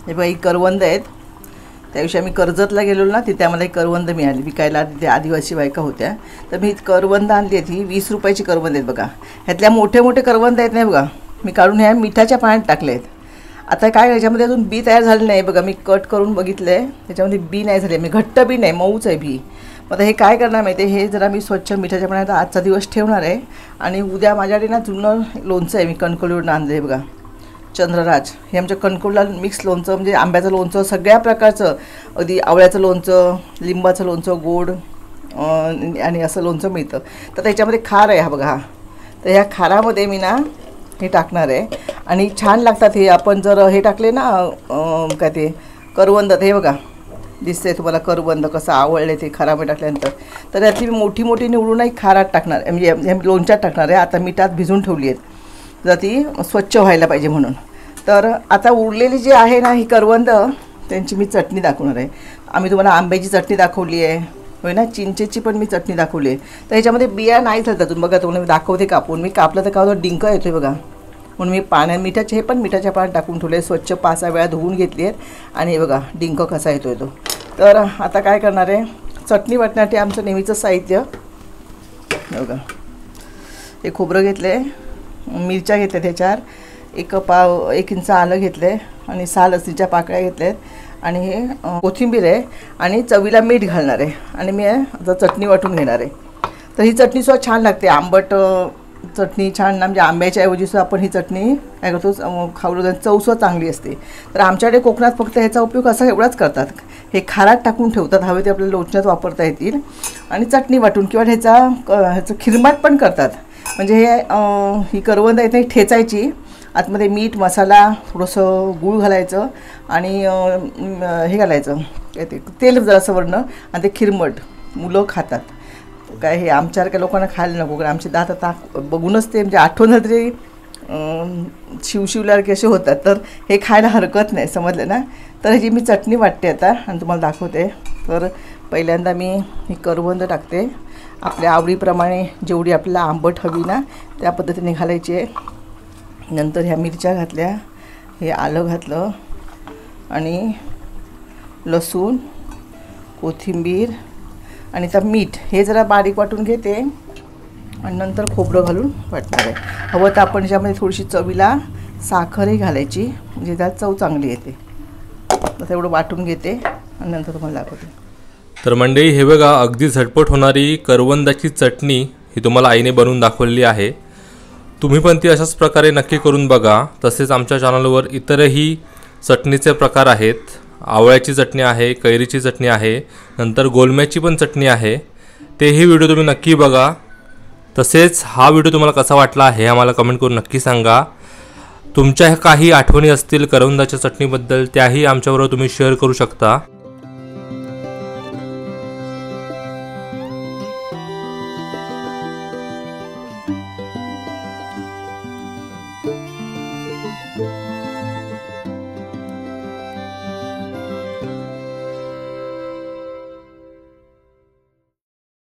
हे बघा ही करवंद आहेत. त्याविषयी आम्ही कर्जतला गेलो ना, तिथे आम्हाला एक करवंद मिळाली विकायला. तिथे आदिवासी बायका होत्या, तर मी करवंद आणली आहेत. ही 20 रुपयाची करवंद आहेत बघा. ह्यातल्या मोठे मोठे करवंद आहेत नाही बघा, मी काढून ह्या मिठाच्या पाण्यात टाकले आहेत. आता काय याच्यामध्ये अजून बी तयार झालं नाही बघा. मी कट करून बघितलं आहे, त्याच्यामध्ये बी नाही झाले. मी घट्ट बी नाही, मऊच आहे बी. मग आता हे काय करणार माहिती आहे, हे जरा मी स्वच्छ मिठाच्या पाण्यात आजचा दिवस ठेवणार आहे. आणि उद्या माझ्याकडे ना जुनं लोणचं आहे, मी कणकवलीवरून आणलं आहे बघा, चंद्रराज. हे आमच्या कणकवलीला मिक्स लोणचं, म्हणजे आंब्याचं लोणचं, सगळ्या प्रकारचं, अगदी आवळ्याचं लोणचं, लिंबाचं लोणचं, गोड आणि असं लोणचं मिळतं. तर त्याच्यामध्ये खार आहे हा बघा. हा तर ह्या खारामध्ये मी ना हे टाकणार आहे आणि छान लागतात हे. आपण जर हे टाकले ना काय ते करवंद, हे बघा दिसते तुम्हाला करवंद कसं आवळले ते खारामध्ये टाकल्यानंतर. तर त्यातली मोठी मोठी निवडूनही खारात टाकणार, म्हणजे लोणच्यात टाकणार आहे. आता मिठात भिजून ठेवली आहेत जर ती स्वच्छ व्हायला पाहिजे म्हणून. तर आता उरलेली जी आहे ना ही करवंद, त्यांची मी चटणी दाखवणार आहे. आम्ही तुम्हाला आंब्याची चटणी दाखवली आहे होय ना, चिंचेची पण मी चटणी दाखवली आहे. तर ह्याच्यामध्ये बिया नाही झालं तुम्ही बघा, तुम्हाला मी दाखवते कापून. मी कापलं तर का डिंक येतो आहे बघा, म्हणून मी मिठाचे हे पण मिठाच्या पाण्यात टाकून ठेवले, स्वच्छ 5-6 वेळा धुवून घेतली आहेत. आणि हे बघा डिंक कसा येतो तो. तर आता काय करणार आहे, चटणी वाटण्यासाठी आमचं नेहमीचं साहित्य बघा, हे खोबरं घेतलं आहे, मिरच्या घेतल्या त्याच्यावर, 1 इंच आलं घेतलं आहे आणि 6 लसणीच्या पाकळ्या घेतल्या आहेत. आणि हे कोथिंबीर आहे आणि चवीला मीठ घालणार आहे. आणि मी आता चटणी वाटून घेणार आहे. तर ही चटणीसुद्धा छान लागते, आंबट चटणी छान ना, म्हणजे आंब्याच्या ऐवजीसुद्धा आपण ही चटणी काय करतो खावलं, चवसुद्धा चांगली असते. तर आमच्याकडे कोकणात फक्त ह्याचा उपयोग असा एवढाच करतात, हे खारात टाकून ठेवतात, हवे ते आपल्याला लोणच्यात वापरता येतील. आणि चटणी वाटून किंवा ह्याचं खिरमाट पण करतात. म्हणजे हे ही करवंद आहे ती ठेचायची, आतमध्ये मीठ मसाला थोडंसं गूळ घालायचं आणि हे घालायचं काय ते तेल जरासं वरनं, आणि ते खिरमट मुलं खातात. काय हे आमच्यासारख्या लोकांना खायला नको, कारण आमचे दात आता बघूनच ते म्हणजे आठवण झालं तरी शिवशिवल्यासारखे असे होतात. तर हे खायला हरकत नाही, समजलं ना. तर ह्याची मी चटणी वाटते आता आणि तुम्हाला दाखवते. तर पहिल्यांदा मी ही करवंद टाकते, आपल्या आवडीप्रमाणे जेवढी आपल्याला आंबट हवी ना त्या पद्धतीने घालायची आहे. नंतर ह्या मिरच्या घातल्या, हे आलं घातलं आणि लसूण, कोथिंबीर आणि आता मीठ हे जरा बारीक वाटून घेते आणि नंतर खोबरं घालून वाटणार आहे. हवं तर आपण याच्यामध्ये थोडीशी चवीला साखरही घालायची, म्हणजे त्यात चव चांगली येते. तर एवढं वाटून घेते आणि नंतर तुम्हाला दाखवते. तर मंडळी हे बघा, अगदी झटपट होणारी करवंदाची चटणी ही तुम्हाला आईने बनवून दाखवलेली आहे. तुम्ही पण ती अशाच प्रकारे नक्की करून बघा. तसेच आमच्या चॅनलवर इतरही चटणीचे प्रकार आहेत. आवळ्याची चटणी आहे, कैरीची चटणी आहे, नंतर गोलम्याची पण चटणी आहे. तेही व्हिडिओ तुम्ही नक्की बघा. तसेच हा व्हिडिओ तुम्हाला कसा वाटला हे आम्हाला कमेंट करून नक्की सांगा. तुमच्या काही आठवणी असतील करवंदाच्या चटणीबद्दल, त्याही आमच्याबरोबर तुम्ही शेअर करू शकता.